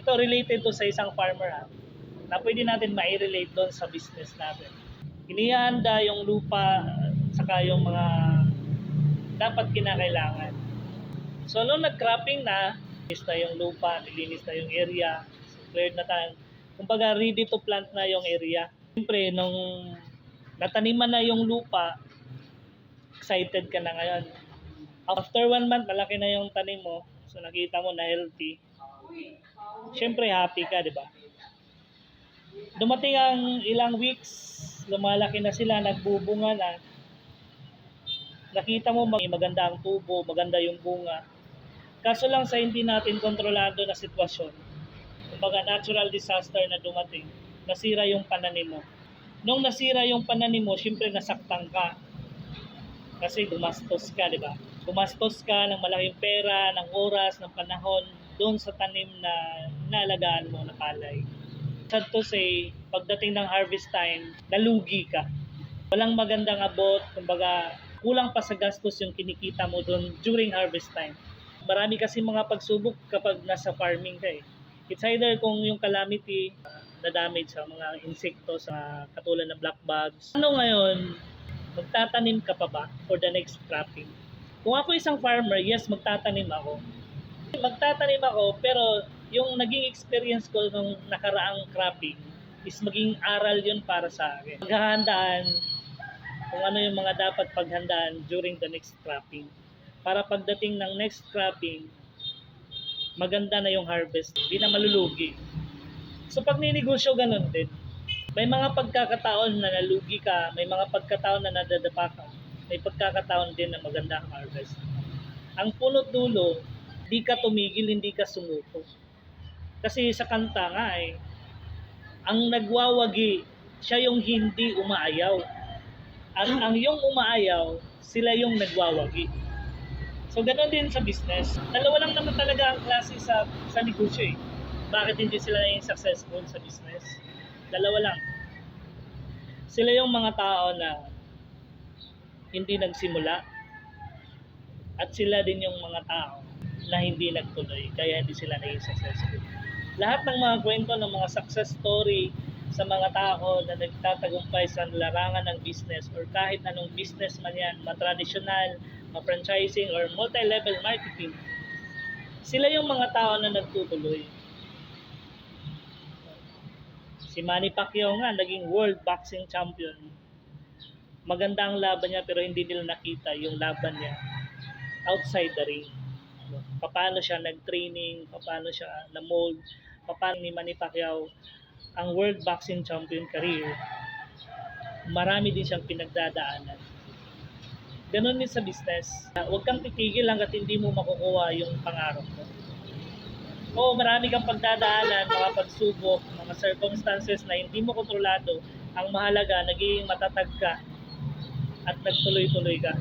Ito related to sa isang farmer na pwede natin ma-relate doon sa business natin. Inihanda yung lupa saka yung mga dapat kinakailangan. So nung nag-cropping na, nilinis na yung lupa, nilinis na yung area, so cleared na tayo. Kumbaga ready to plant na yung area. Siyempre nung nataniman na yung lupa, excited ka na ngayon. After 1 month, malaki na yung tanim mo. So nakita mo na healthy. Siyempre happy ka, di ba? Dumating ang ilang weeks, lumalaki na sila, nagbubunga na. Nakita mo maganda ang tubo, maganda yung bunga. Kaso lang sa hindi natin kontrolado na sitwasyon, kumbaga natural disaster na dumating, nasira yung pananim mo. Nung nasira yung pananim mo, siyempre nasaktan ka. Kasi gumastos ka, di ba? Gumastos ka ng malaking pera, ng oras, ng panahon, doon sa tanim na naalagaan mo na palay. Sad to say, pagdating ng harvest time, nalugi ka. Walang magandang abot, kumbaga kulang pa sa gastos yung kinikita mo doon during harvest time. Marami kasi mga pagsubok kapag nasa farming ka eh. It's either kung yung calamity na damage sa mga insekto sa katulad ng black bugs. Ano ngayon, magtatanim ka pa ba for the next cropping? Kung ako isang farmer, yes, magtatanim ako. Magtatanim ako, pero yung naging experience ko nung nakaraang cropping is maging aral yun para sa akin. Maghahandaan kung ano yung mga dapat paghandaan during the next cropping. Para pagdating ng next cropping, maganda na yung harvest, hindi na malulugi. So pag ninegosyo, ganun din. May mga pagkakataon na nalugi ka, may mga pagkataon na nadadapa ka, may pagkakataon din na maganda ang harvest. Ang punot dulo, hindi ka tumigil, hindi ka sumuko. Kasi sa kanta nga ang nagwawagi, siya yung hindi umaayaw. At ang yung umaayaw, sila yung nagwawagi. So ganoon din sa business. Dalawa lang naman talaga ang klase sa negosyo eh. Bakit hindi sila naging successful sa business? Dalawa lang. Sila yung mga tao na hindi nagsimula at sila din yung mga tao na hindi nagtuloy kaya hindi sila naging successful. Lahat ng mga kwento ng mga success story sa mga tao na nagtatagumpay sa larangan ng business or kahit anong business man yan, ma-traditional, ma-franchising or multi-level marketing, sila yung mga tao na nagtutuloy. Si Manny Pacquiao nga, naging world boxing champion. Maganda ang laban niya pero hindi nila nakita yung laban niya outside the ring. Paano siya nag-training, paano siya na-mold, paano ni Manny Pacquiao ang world boxing champion career. Marami din siyang pinagdadaanan. Ganon din sa business. Huwag kang titigil hanggat hindi mo makukuha yung pangarap mo. Oo, marami kang pagdadaanan, mga pagsubok, mga circumstances na hindi mo kontrolado. Ang mahalaga, naging matatag ka at nagtuloy-tuloy ka.